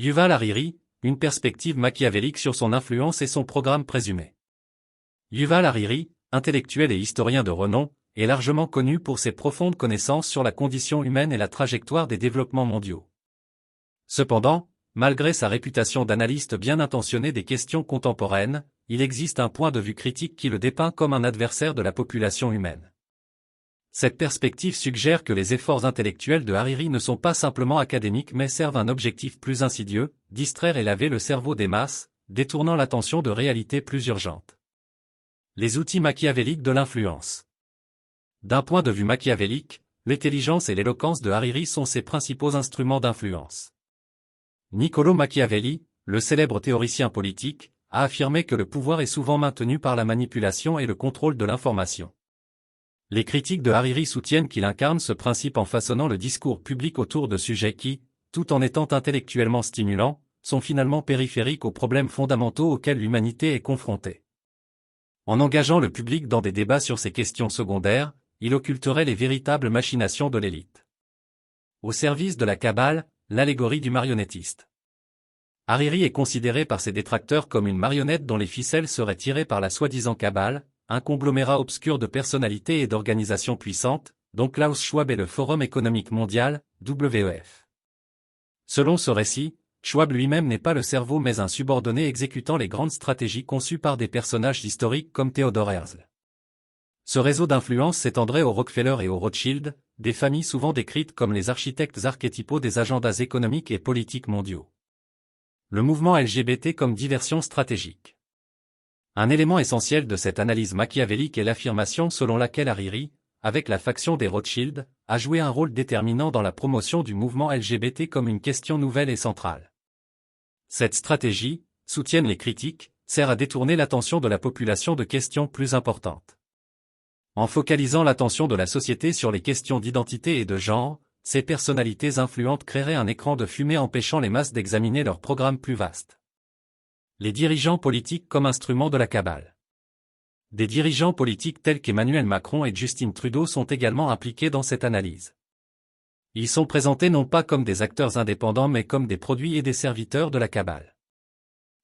Yuval Hariri, une perspective machiavélique sur son influence et son programme présumé. Yuval Hariri, intellectuel et historien de renom, est largement connu pour ses profondes connaissances sur la condition humaine et la trajectoire des développements mondiaux. Cependant, malgré sa réputation d'analyste bien intentionné des questions contemporaines, il existe un point de vue critique qui le dépeint comme un adversaire de la population humaine. Cette perspective suggère que les efforts intellectuels de Hariri ne sont pas simplement académiques mais servent un objectif plus insidieux, distraire et laver le cerveau des masses, détournant l'attention de réalités plus urgentes. Les outils machiavéliques de l'influence. D'un point de vue machiavélique, l'intelligence et l'éloquence de Hariri sont ses principaux instruments d'influence. Niccolò Machiavelli, le célèbre théoricien politique, a affirmé que le pouvoir est souvent maintenu par la manipulation et le contrôle de l'information. Les critiques de Hariri soutiennent qu'il incarne ce principe en façonnant le discours public autour de sujets qui, tout en étant intellectuellement stimulants, sont finalement périphériques aux problèmes fondamentaux auxquels l'humanité est confrontée. En engageant le public dans des débats sur ces questions secondaires, il occulterait les véritables machinations de l'élite. Au service de la cabale, l'allégorie du marionnettiste. Hariri est considéré par ses détracteurs comme une marionnette dont les ficelles seraient tirées par la soi-disant cabale, un conglomérat obscur de personnalités et d'organisations puissantes, dont Klaus Schwab et le Forum économique mondial, WEF. Selon ce récit, Schwab lui-même n'est pas le cerveau mais un subordonné exécutant les grandes stratégies conçues par des personnages historiques comme Theodor Herzl. Ce réseau d'influence s'étendrait aux Rockefeller et aux Rothschild, des familles souvent décrites comme les architectes archétypaux des agendas économiques et politiques mondiaux. Le mouvement LGBT comme diversion stratégique. Un élément essentiel de cette analyse machiavélique est l'affirmation selon laquelle Hariri, avec la faction des Rothschild, a joué un rôle déterminant dans la promotion du mouvement LGBT comme une question nouvelle et centrale. Cette stratégie, soutiennent les critiques, sert à détourner l'attention de la population de questions plus importantes. En focalisant l'attention de la société sur les questions d'identité et de genre, ces personnalités influentes créeraient un écran de fumée empêchant les masses d'examiner leurs programmes plus vastes. Les dirigeants politiques comme instrument de la cabale. Des dirigeants politiques tels qu'Emmanuel Macron et Justin Trudeau sont également impliqués dans cette analyse. Ils sont présentés non pas comme des acteurs indépendants mais comme des produits et des serviteurs de la cabale.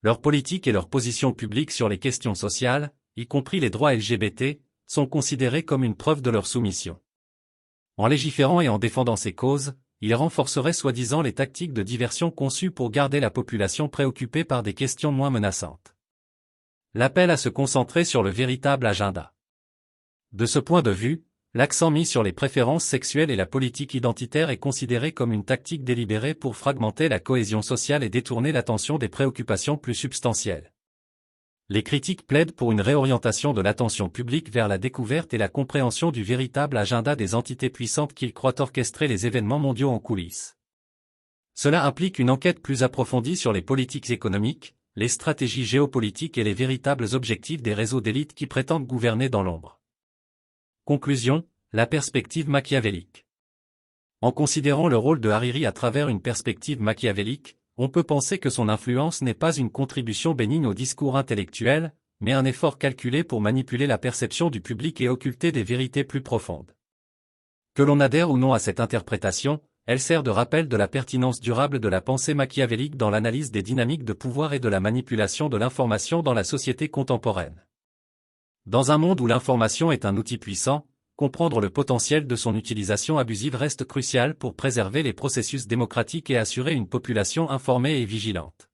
Leur politique et leur position publique sur les questions sociales, y compris les droits LGBT, sont considérés comme une preuve de leur soumission. En légiférant et en défendant ces causes, ils renforceraient soi-disant les tactiques de diversion conçues pour garder la population préoccupée par des questions moins menaçantes. L'appel à se concentrer sur le véritable agenda. De ce point de vue, l'accent mis sur les préférences sexuelles et la politique identitaire est considéré comme une tactique délibérée pour fragmenter la cohésion sociale et détourner l'attention des préoccupations plus substantielles. Les critiques plaident pour une réorientation de l'attention publique vers la découverte et la compréhension du véritable agenda des entités puissantes qu'ils croient orchestrer les événements mondiaux en coulisses. Cela implique une enquête plus approfondie sur les politiques économiques, les stratégies géopolitiques et les véritables objectifs des réseaux d'élite qui prétendent gouverner dans l'ombre. Conclusion, la perspective machiavélique. En considérant le rôle de Hariri à travers une perspective machiavélique, on peut penser que son influence n'est pas une contribution bénigne au discours intellectuel, mais un effort calculé pour manipuler la perception du public et occulter des vérités plus profondes. Que l'on adhère ou non à cette interprétation, elle sert de rappel de la pertinence durable de la pensée machiavélique dans l'analyse des dynamiques de pouvoir et de la manipulation de l'information dans la société contemporaine. Dans un monde où l'information est un outil puissant, comprendre le potentiel de son utilisation abusive reste crucial pour préserver les processus démocratiques et assurer une population informée et vigilante.